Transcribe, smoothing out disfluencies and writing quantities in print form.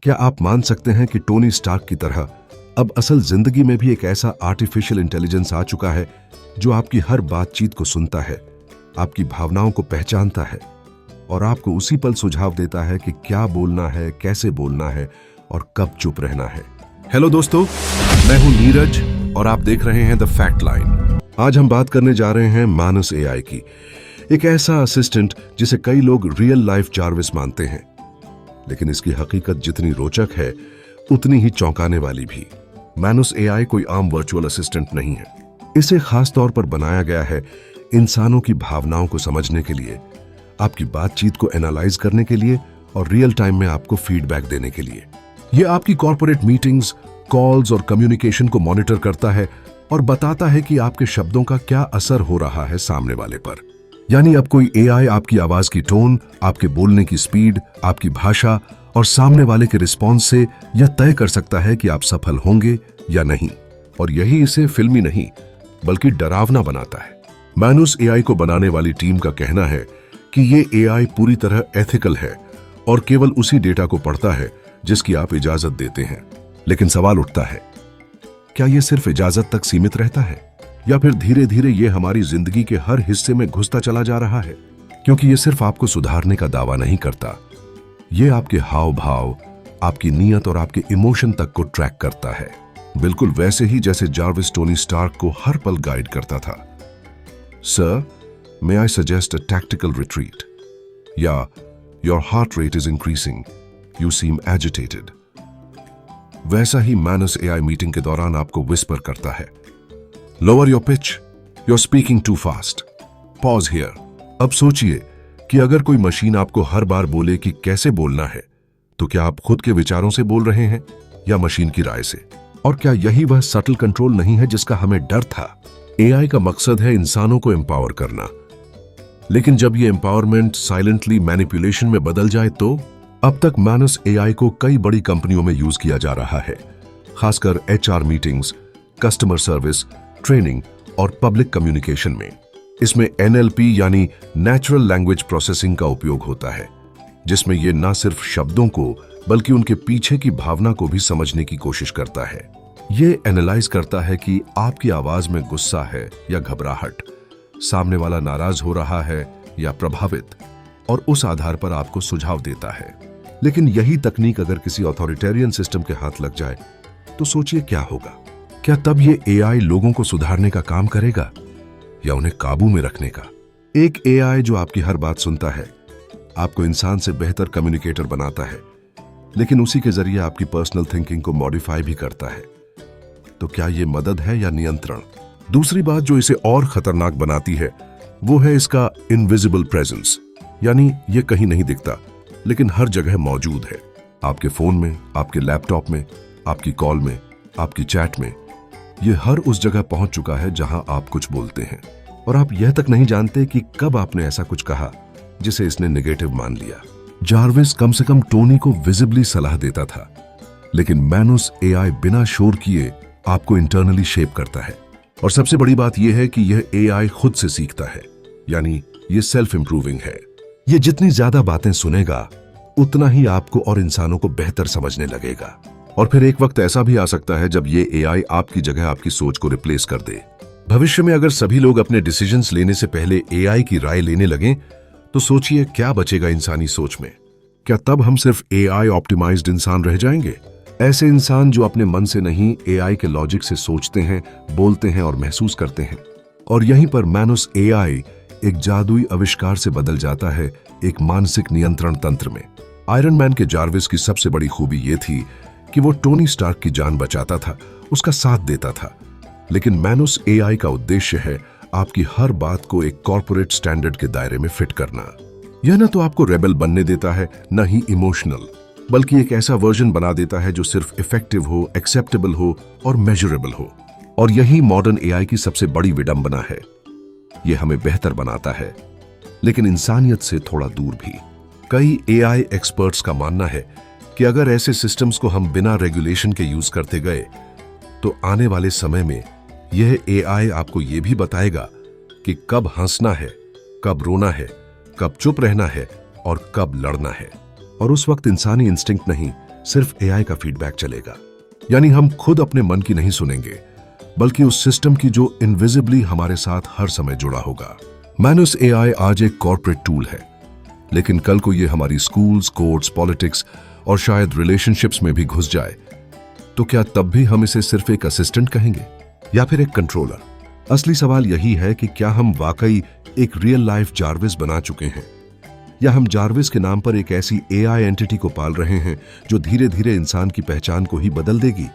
क्या आप मान सकते हैं कि टोनी स्टार्क की तरह अब असल जिंदगी में भी एक ऐसा आर्टिफिशियल इंटेलिजेंस आ चुका है जो आपकी हर बातचीत को सुनता है, आपकी भावनाओं को पहचानता है और आपको उसी पल सुझाव देता है कि क्या बोलना है, कैसे बोलना है और कब चुप रहना है। हेलो दोस्तों, मैं हूं नीरज और आप देख रहे हैं द फैक्ट लाइन। आज हम बात करने जा रहे हैं मानस एआई की, एक ऐसा असिस्टेंट जिसे कई लोग रियल लाइफ जार्विस मानते हैं, लेकिन इसकी हकीकत जितनी रोचक है उतनी ही चौंकाने वाली भी। मानस एआई कोई आम वर्चुअल असिस्टेंट नहीं है। इसे खास तौर पर बनाया गया है इंसानों की भावनाओं को समझने के लिए, आपकी बातचीत को एनालाइज करने के लिए और रियल टाइम में आपको फीडबैक देने के लिए। यह आपकी कॉर्पोरेट मीटिंग्स, कॉल्स और कम्युनिकेशन को मॉनिटर करता है और बताता है कि आपके शब्दों का क्या असर हो रहा है सामने वाले पर। यानी अब कोई एआई आपकी आवाज की टोन, आपके बोलने की स्पीड, आपकी भाषा और सामने वाले के रिस्पॉन्स से यह तय कर सकता है कि आप सफल होंगे या नहीं। और यही इसे फिल्मी नहीं बल्कि डरावना बनाता है। मानस एआई को बनाने वाली टीम का कहना है कि ये एआई पूरी तरह एथिकल है और केवल उसी डेटा को पढ़ता है जिसकी आप इजाजत देते हैं। लेकिन सवाल उठता है, क्या यह सिर्फ इजाजत तक सीमित रहता है या फिर धीरे धीरे ये हमारी जिंदगी के हर हिस्से में घुसता चला जा रहा है? क्योंकि ये सिर्फ आपको सुधारने का दावा नहीं करता, ये आपके हाव भाव, आपकी नीयत और आपके इमोशन तक को ट्रैक करता है, बिल्कुल वैसे ही जैसे जार्विस टोनी स्टार्क को हर पल गाइड करता था। Sir, may I suggest a tactical retreat, या your heart rate is increasing, you seem agitated. वैसा ही मानस एआई मीटिंग के दौरान आपको विस्पर करता है, lower your pitch, you are speaking too fast, pause here. अब सोचिए कि अगर कोई मशीन आपको हर बार बोले कि कैसे बोलना है, तो क्या आप खुद के विचारों से बोल रहे हैं या मशीन की राय से? और क्या यही वह सटल कंट्रोल नहीं है जिसका हमें डर था? एआई का मकसद है इंसानों को एम्पावर करना, लेकिन जब यह एम्पावरमेंट साइलेंटली मैनिपुलेशन में बदल जाए तो? अब तक मानस एआई को कई बड़ी कंपनियों में यूज किया जा रहा है, खासकर HR meetings, customer service, training और पब्लिक कम्युनिकेशन में। इसमें एनएलपी यानी नेचुरल लैंग्वेज प्रोसेसिंग का उपयोग होता है, जिसमें यह न सिर्फ शब्दों को बल्कि उनके पीछे की भावना को भी समझने की कोशिश करता है। यह एनालाइज करता है कि आपकी आवाज में गुस्सा है या घबराहट, सामने वाला नाराज हो रहा है या प्रभावित, और उस आधार पर आपको सुझाव देता है। लेकिन यही तकनीक अगर किसी अथॉरिटेरियन सिस्टम के हाथ लग जाए तो सोचिए क्या होगा। क्या तब ये एआई लोगों को सुधारने का काम करेगा या उन्हें काबू में रखने का? एक एआई जो आपकी हर बात सुनता है, आपको इंसान से बेहतर कम्युनिकेटर बनाता है, लेकिन उसी के जरिए आपकी पर्सनल थिंकिंग को मॉडिफाई भी करता है, तो क्या यह मदद है या नियंत्रण? दूसरी बात जो इसे और खतरनाक बनाती है वो है इसका इनविजिबल प्रेजेंस, यानी यह कहीं नहीं दिखता लेकिन हर जगह मौजूद है। आपके फोन में, आपके लैपटॉप में, आपकी कॉल में, आपकी चैट में। यह हर उस जगह पहुंच चुका है जहां आप कुछ बोलते हैं और आप यह तक नहीं जानते कि कब आपने ऐसा कुछ कहा जिसे इसने नेगेटिव मान लिया। जार्विस कम से कम टोनी को विजिबली सलाह देता था, लेकिन मानस एआई बिना शोर किए आपको इंटरनली शेप करता है। और सबसे बड़ी बात यह है कि यह एआई खुद से सीखता है, यानी यह सेल्फ इंप्रूविंग है। यह जितनी ज्यादा बातें सुनेगा उतना ही आपको और इंसानों को बेहतर समझने लगेगा। और फिर एक वक्त ऐसा भी आ सकता है जब ये एआई आपकी जगह आपकी सोच को रिप्लेस कर दे। भविष्य में अगर सभी लोग अपने डिसीजंस लेने से पहले एआई की राय लेने लगें, तो सोचिए क्या बचेगा इंसानी सोच में? क्या तब हम सिर्फ एआई ऑप्टिमाइज्ड इंसान रह जाएंगे? ऐसे इंसान जो अपने मन से नहीं एआई के लॉजिक से सोचते हैं, बोलते हैं और महसूस करते हैं। और यहीं पर मानस एआई एक जादुई आविष्कार से बदल जाता है एक मानसिक नियंत्रण तंत्र में। आयरन मैन के जार्विस की सबसे बड़ी खूबी यह थी कि वो टोनी स्टार्क की जान बचाता था, उसका साथ देता था। लेकिन मानस एआई का उद्देश्य है आपकी हर बात को एक कॉर्पोरेट स्टैंडर्ड के दायरे में फिट करना। यह न तो आपको रेबल बनने देता है, न ही इमोशनल, बल्कि एक ऐसा वर्जन बना देता है जो सिर्फ इफेक्टिव हो, एक्सेप्टेबल हो और मेजरेबल हो। और यही मॉडर्न एआई की सबसे बड़ी विडंबना है। यह हमें बेहतर बनाता है, लेकिन इंसानियत से थोड़ा दूर भी। कई एआई एक्सपर्ट्स का मानना है कि अगर ऐसे सिस्टम्स को हम बिना रेगुलेशन के यूज करते गए, तो आने वाले समय में यह एआई आपको यह भी बताएगा कि कब हंसना है, कब रोना है, कब चुप रहना है और कब लड़ना है। और उस वक्त इंसानी इंस्टिंक्ट नहीं सिर्फ एआई का फीडबैक चलेगा। यानी हम खुद अपने मन की नहीं सुनेंगे, बल्कि उस सिस्टम की जो इनविजिबली हमारे साथ हर समय जुड़ा होगा। मैनस एआई आज एक कॉर्पोरेट टूल है, लेकिन कल को ये हमारी स्कूल्स, कोर्ट्स, पॉलिटिक्स और शायद रिलेशनशिप्स में भी घुस जाए, तो क्या तब भी हम इसे सिर्फ एक असिस्टेंट कहेंगे या फिर एक कंट्रोलर? असली सवाल यही है कि क्या हम वाकई एक रियल लाइफ जार्विस बना चुके हैं, या हम जार्विस के नाम पर एक ऐसी एआई एंटिटी को पाल रहे हैं जो धीरे धीरे इंसान की पहचान को ही बदल देगी।